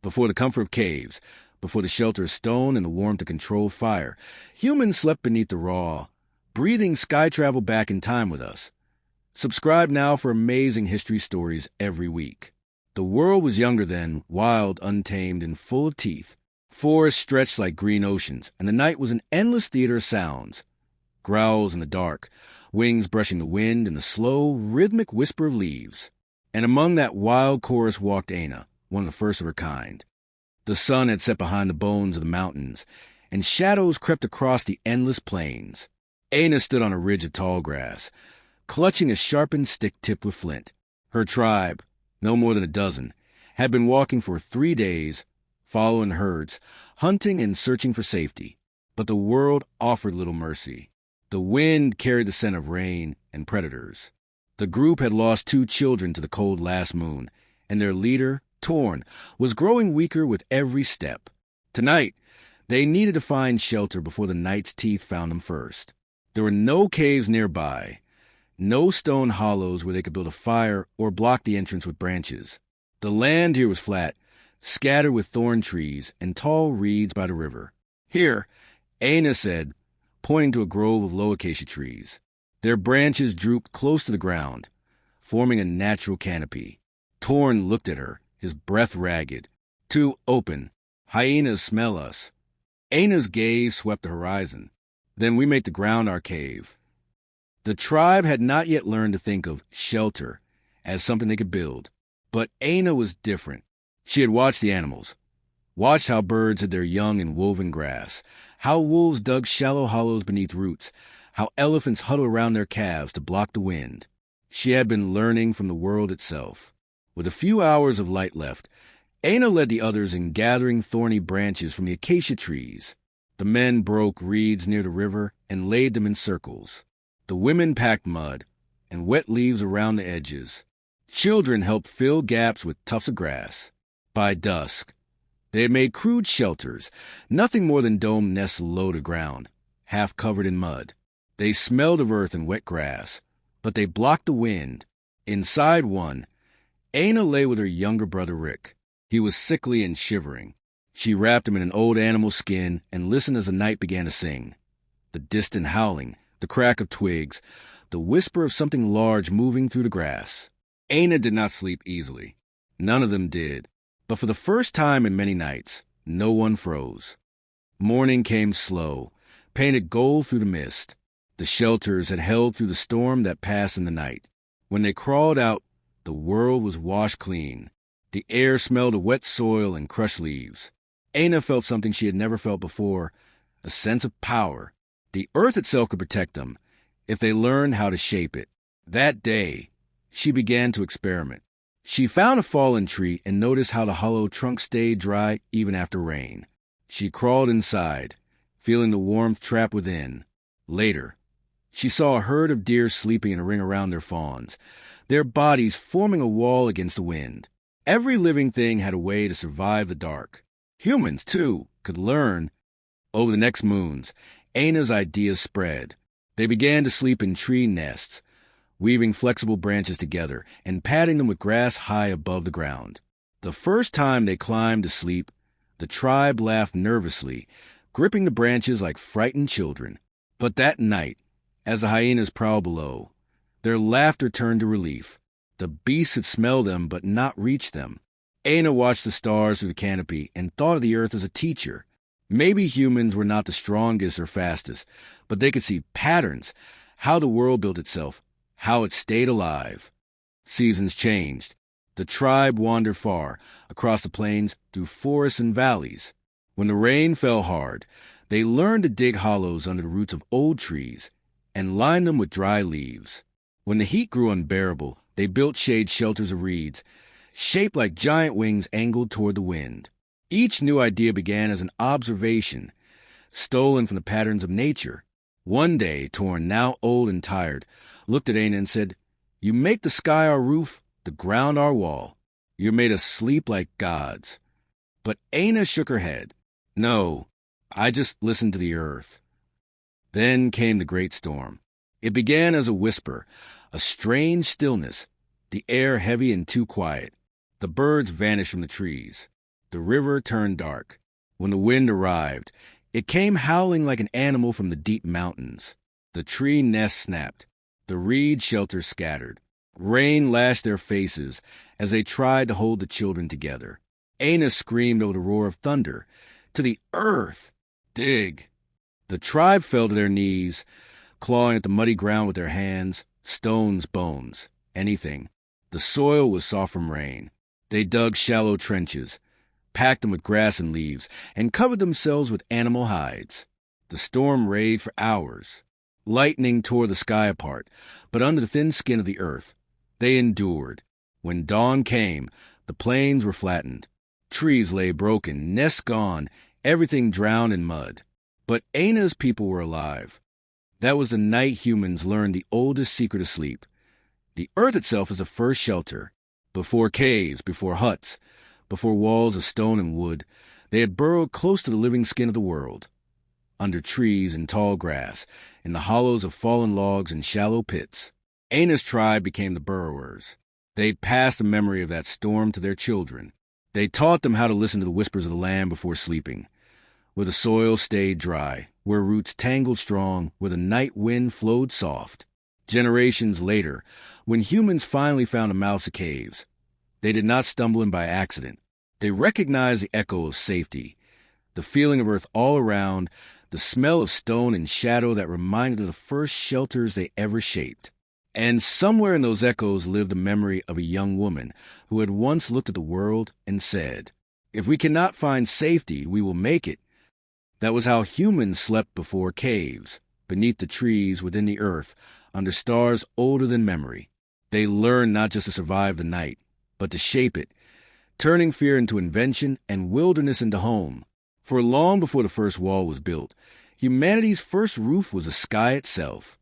Before the comfort of caves, before the shelter of stone and the warmth of controlled fire, humans slept beneath the raw, breathing sky travel back in time with us. Subscribe now for amazing history stories every week. The world was younger then, wild, untamed, and full of teeth. Forests stretched like green oceans, and the night was an endless theater of sounds. Growls in the dark, wings brushing the wind, and the slow, rhythmic whisper of leaves. And among that wild chorus walked Aina, one of the first of her kind. The sun had set behind the bones of the mountains, and shadows crept across the endless plains. Aina stood on a ridge of tall grass, clutching a sharpened stick tipped with flint. Her tribe, no more than a dozen, had been walking for 3 days, following herds, hunting and searching for safety. But the world offered little mercy. The wind carried the scent of rain and predators. The group had lost 2 children to the cold last moon, and their leader, Torn, was growing weaker with every step. Tonight, they needed to find shelter before the night's teeth found them first. There were no caves nearby, no stone hollows where they could build a fire or block the entrance with branches. The land here was flat, scattered with thorn trees and tall reeds by the river. Here, Aina said, pointing to a grove of low acacia trees. Their branches drooped close to the ground, forming a natural canopy. Torn looked at her, his breath ragged. Too open. Hyenas smell us. Aina's gaze swept the horizon. Then we make the ground our cave. The tribe had not yet learned to think of shelter as something they could build. But Aina was different. She had watched the animals, watched how birds had their young in woven grass, how wolves dug shallow hollows beneath roots, how elephants huddled around their calves to block the wind. She had been learning from the world itself. With a few hours of light left, Aina led the others in gathering thorny branches from the acacia trees. The men broke reeds near the river and laid them in circles. The women packed mud and wet leaves around the edges. Children helped fill gaps with tufts of grass. By dusk, they had made crude shelters, nothing more than domed nests low to ground, half covered in mud. They smelled of earth and wet grass, but they blocked the wind. Inside one, Aina lay with her younger brother Rick. He was sickly and shivering. She wrapped him in an old animal skin and listened as the night began to sing. The distant howling, the crack of twigs, the whisper of something large moving through the grass. Aina did not sleep easily. None of them did. But for the first time in many nights, no one froze. Morning came slow, painted gold through the mist. The shelters had held through the storm that passed in the night. When they crawled out, the world was washed clean. The air smelled of wet soil and crushed leaves. Aina felt something she had never felt before, a sense of power. The earth itself could protect them, if they learned how to shape it. That day, she began to experiment. She found a fallen tree and noticed how the hollow trunk stayed dry even after rain. She crawled inside, feeling the warmth trapped within. Later, she saw a herd of deer sleeping in a ring around their fawns, their bodies forming a wall against the wind. Every living thing had a way to survive the dark. Humans, too, could learn. Over the next moons, Aina's ideas spread. They began to sleep in tree nests, weaving flexible branches together and padding them with grass high above the ground. The first time they climbed to sleep, the tribe laughed nervously, gripping the branches like frightened children. But that night, as the hyenas prowled below, their laughter turned to relief. The beasts had smelled them but not reached them. Aina watched the stars through the canopy and thought of the earth as a teacher. Maybe humans were not the strongest or fastest, but they could see patterns, how the world built itself, how it stayed alive. Seasons changed. The tribe wandered far, across the plains, through forests and valleys. When the rain fell hard, they learned to dig hollows under the roots of old trees and line them with dry leaves. When the heat grew unbearable, they built shade shelters of reeds, shaped like giant wings angled toward the wind. Each new idea began as an observation, stolen from the patterns of nature. One day, Torn, now old and tired, looked at Aina and said, "You make the sky our roof, the ground our wall. You made us sleep like gods." But Aina shook her head. "No, I just listened to the earth." Then came the great storm. It began as a whisper, a strange stillness, the air heavy and too quiet. The birds vanished from the trees. The river turned dark. When the wind arrived, it came howling like an animal from the deep mountains. The tree nests snapped. The reed shelters scattered. Rain lashed their faces as they tried to hold the children together. Aina screamed over the roar of thunder. To the earth! Dig! The tribe fell to their knees, clawing at the muddy ground with their hands, stones, bones, anything. The soil was soft from rain. They dug shallow trenches, packed them with grass and leaves, and covered themselves with animal hides. The storm raved for hours. Lightning tore the sky apart, but under the thin skin of the earth, they endured. When dawn came, the plains were flattened. Trees lay broken, nests gone, everything drowned in mud. But Aina's people were alive. That was the night humans learned the oldest secret of sleep. The earth itself is the first shelter. Before caves, before huts, before walls of stone and wood, they had burrowed close to the living skin of the world. Under trees and tall grass, in the hollows of fallen logs and shallow pits, Aina's tribe became the burrowers. They passed the memory of that storm to their children. They taught them how to listen to the whispers of the land before sleeping, where the soil stayed dry, where roots tangled strong, where the night wind flowed soft. Generations later, when humans finally found a mouse of caves, they did not stumble in by accident. They recognized the echo of safety, the feeling of earth all around, the smell of stone and shadow that reminded of the first shelters they ever shaped. And somewhere in those echoes lived the memory of a young woman who had once looked at the world and said, "If we cannot find safety, we will make it." That was how humans slept before caves, beneath the trees, within the earth, under stars older than memory. They learned not just to survive the night, but to shape it, turning fear into invention and wilderness into home. For long before the first wall was built, humanity's first roof was the sky itself.